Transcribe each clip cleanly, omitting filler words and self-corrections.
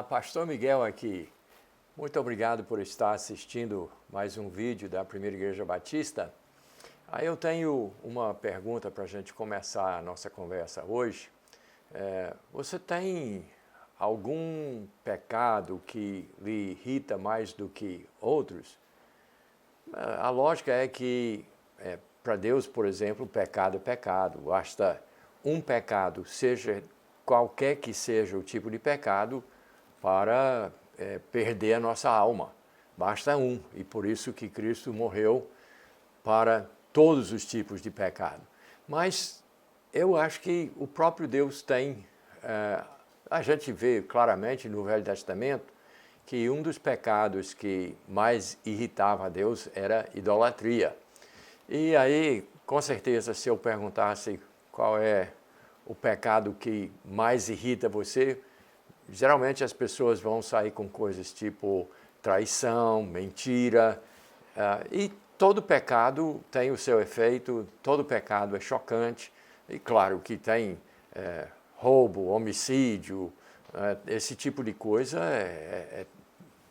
Olá, Pastor Miguel aqui. Muito obrigado por estar assistindo mais um vídeo da Primeira Igreja Batista. Aí eu tenho uma pergunta para a gente começar a nossa conversa hoje. Você tem algum pecado que lhe irrita mais do que outros? A lógica é que, para Deus, por exemplo, pecado é pecado. Basta um pecado, seja qualquer que seja o tipo de pecado, para perder a nossa alma. Basta um, e por isso que Cristo morreu para todos os tipos de pecado. Mas eu acho que o próprio Deus tem, a gente vê claramente no Velho Testamento, que um dos pecados que mais irritava a Deus era idolatria. E aí, com certeza, se eu perguntasse qual é o pecado que mais irrita você, geralmente as pessoas vão sair com coisas tipo traição, mentira, e todo pecado tem o seu efeito, todo pecado é chocante, e claro que tem roubo, homicídio, esse tipo de coisa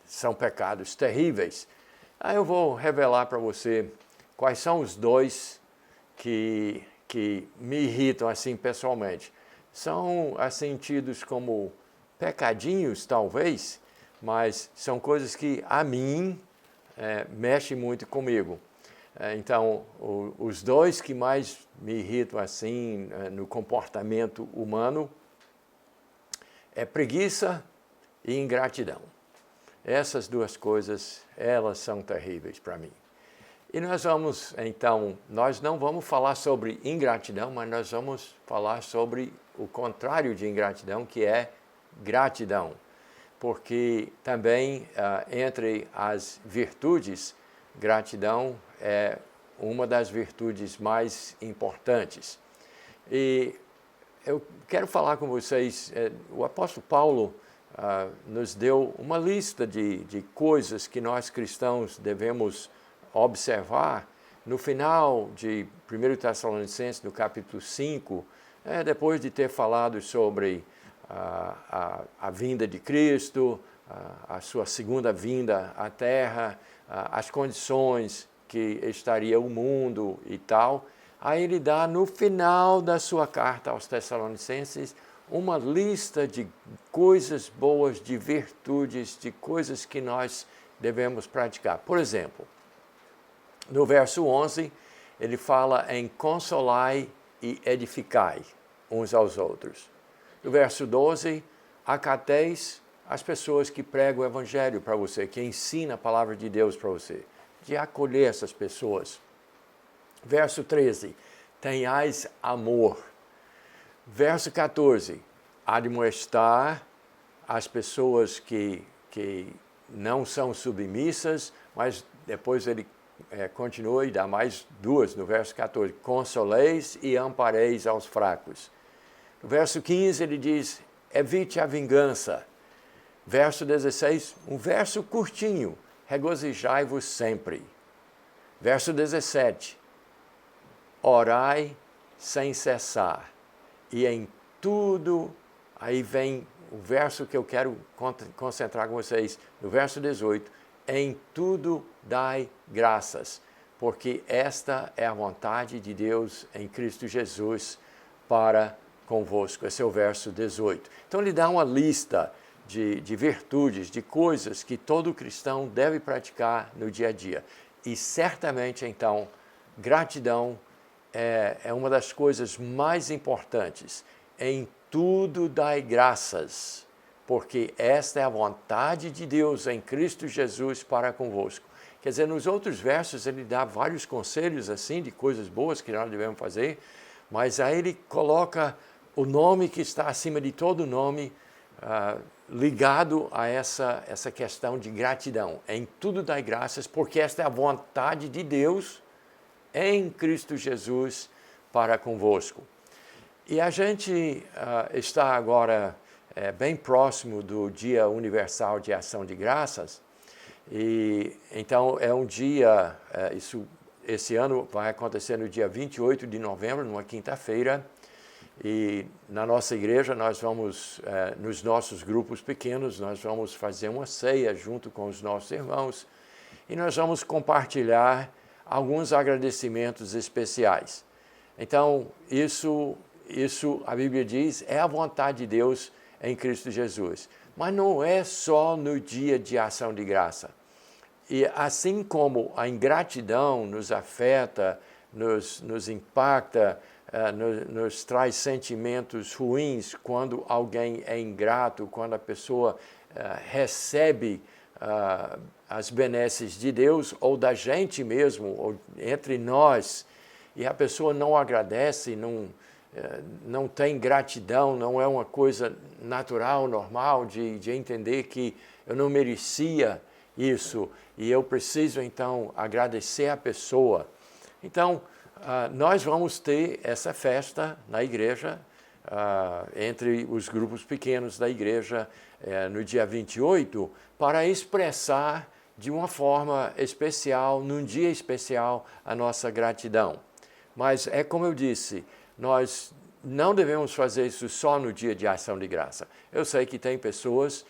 são pecados terríveis. Aí eu vou revelar para você quais são os dois que me irritam assim pessoalmente. São assim tidos como pecadinhos, talvez, mas são coisas que a mim mexem muito comigo. Então, os dois que mais me irritam assim no comportamento humano é preguiça e ingratidão. Essas duas coisas, elas são terríveis para mim. E nós vamos, então, nós não vamos falar sobre ingratidão, mas nós vamos falar sobre o contrário de ingratidão, que é gratidão. Porque também, entre as virtudes, gratidão é uma das virtudes mais importantes. E eu quero falar com vocês, o apóstolo Paulo nos deu uma lista de coisas que nós cristãos devemos observar no final de 1 Tessalonicenses, no capítulo 5, depois de ter falado sobre a vinda de Cristo, a sua segunda vinda à Terra, as condições que estaria o mundo e tal. Aí ele dá no final da sua carta aos Tessalonicenses uma lista de coisas boas, de virtudes, de coisas que nós devemos praticar. Por exemplo, no verso 11, ele fala em consolai e edificai uns aos outros. No verso 12, acateis as pessoas que pregam o evangelho para você, que ensinam a palavra de Deus para você, de acolher essas pessoas. Verso 13, tenhais amor. Verso 14, admoestar as pessoas que não são submissas, mas depois ele continua e dá mais duas no verso 14, consoleis e ampareis aos fracos. No verso 15 ele diz, evite a vingança. Verso 16, um verso curtinho, regozijai-vos sempre. Verso 17, orai sem cessar. E em tudo, aí vem o verso que eu quero concentrar com vocês, no verso 18, em tudo dai graças, porque esta é a vontade de Deus em Cristo Jesus para convosco. Esse é o verso 18. Então ele dá uma lista de virtudes, de coisas que todo cristão deve praticar no dia a dia. E certamente, então, gratidão é uma das coisas mais importantes. Em tudo dai graças, porque esta é a vontade de Deus em Cristo Jesus para convosco. Quer dizer, nos outros versos ele dá vários conselhos assim de coisas boas que nós devemos fazer, mas aí ele coloca o nome que está acima de todo nome, ligado a essa questão de gratidão. Em tudo dai graças, porque esta é a vontade de Deus em Cristo Jesus para convosco. E a gente está agora bem próximo do Dia Universal de Ação de Graças, e então é um dia, esse ano vai acontecer no dia 28 de novembro, numa quinta-feira, E na nossa igreja nós vamos, nos nossos grupos pequenos, nós vamos fazer uma ceia junto com os nossos irmãos e nós vamos compartilhar alguns agradecimentos especiais. Então, isso a Bíblia diz, é a vontade de Deus em Cristo Jesus. Mas não é só no dia de ação de graça. E assim como a ingratidão nos afeta, nos impacta, nos traz sentimentos ruins quando alguém é ingrato, quando a pessoa recebe as benesses de Deus ou da gente mesmo, ou entre nós, e a pessoa não agradece, não tem gratidão, não é uma coisa natural, normal, de entender que eu não merecia isso e eu preciso então agradecer a pessoa. Então, nós vamos ter essa festa na igreja, entre os grupos pequenos da igreja, no dia 28, para expressar de uma forma especial, num dia especial, a nossa gratidão. Mas é como eu disse, nós não devemos fazer isso só no dia de ação de graça. Eu sei que tem pessoas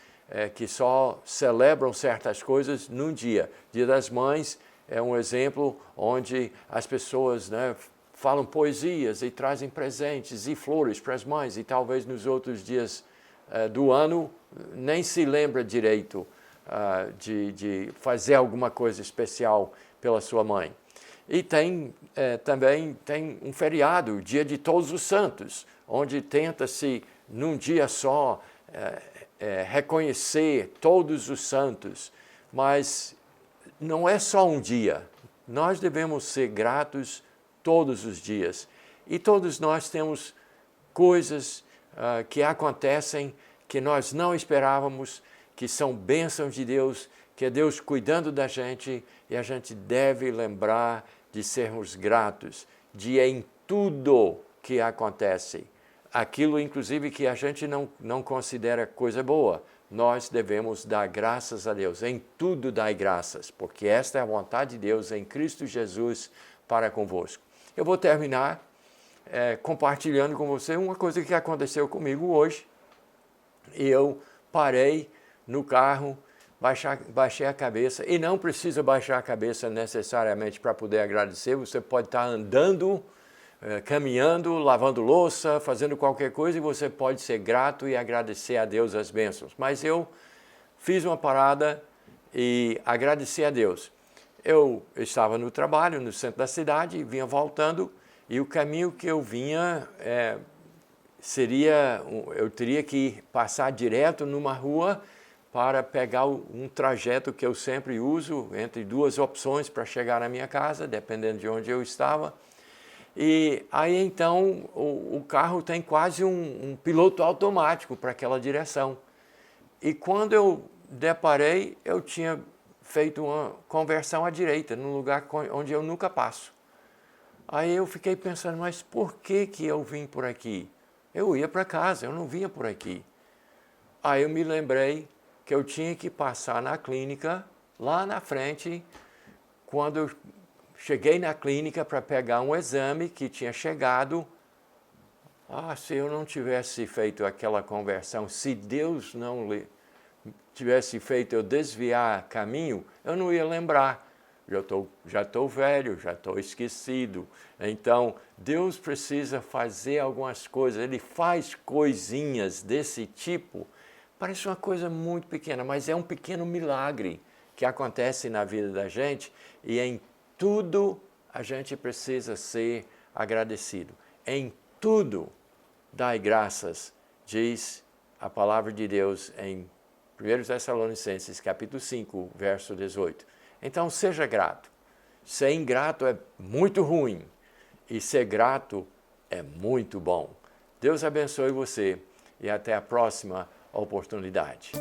que só celebram certas coisas num dia. Dia das Mães é um exemplo onde as pessoas, né, falam poesias e trazem presentes e flores para as mães e talvez nos outros dias do ano nem se lembra direito de fazer alguma coisa especial pela sua mãe. E também tem um feriado, o Dia de Todos os Santos, onde tenta-se, num dia só, reconhecer todos os santos. Mas não é só um dia. Nós devemos ser gratos todos os dias. E todos nós temos coisas que acontecem que nós não esperávamos, que são bênçãos de Deus, que é Deus cuidando da gente, e a gente deve lembrar de sermos gratos, de em tudo que acontece, aquilo inclusive que a gente não considera coisa boa, nós devemos dar graças a Deus, em tudo dai graças, porque esta é a vontade de Deus em Cristo Jesus para convosco. Eu vou terminar compartilhando com você uma coisa que aconteceu comigo hoje, e eu parei no carro, baixei a cabeça, e não precisa baixar a cabeça necessariamente para poder agradecer, você pode estar andando, caminhando, lavando louça, fazendo qualquer coisa, e você pode ser grato e agradecer a Deus as bênçãos. Mas eu fiz uma parada e agradeci a Deus. Eu estava no trabalho, no centro da cidade, vinha voltando, e o caminho que eu vinha eu teria que passar direto numa rua para pegar um trajeto que eu sempre uso, entre duas opções para chegar na minha casa, dependendo de onde eu estava. E aí então o carro tem quase um piloto automático para aquela direção. E quando eu deparei, eu tinha feito uma conversão à direita, num lugar onde eu nunca passo. Aí eu fiquei pensando, mas por que eu vim por aqui? Eu ia para casa, eu não vinha por aqui. Aí eu me lembrei que eu tinha que passar na clínica, lá na frente, quando eu cheguei na clínica para pegar um exame que tinha chegado. Se eu não tivesse feito aquela conversão, se Deus não tivesse feito eu desviar caminho, eu não ia lembrar. Já estou velho, já estou esquecido. Então, Deus precisa fazer algumas coisas. Ele faz coisinhas desse tipo. Parece uma coisa muito pequena, mas é um pequeno milagre que acontece na vida da gente. E em tudo a gente precisa ser agradecido. Em tudo dai graças, diz a palavra de Deus em 1 Tessalonicenses, capítulo 5, verso 18. Então, seja grato. Ser ingrato é muito ruim e ser grato é muito bom. Deus abençoe você e até a próxima oportunidade.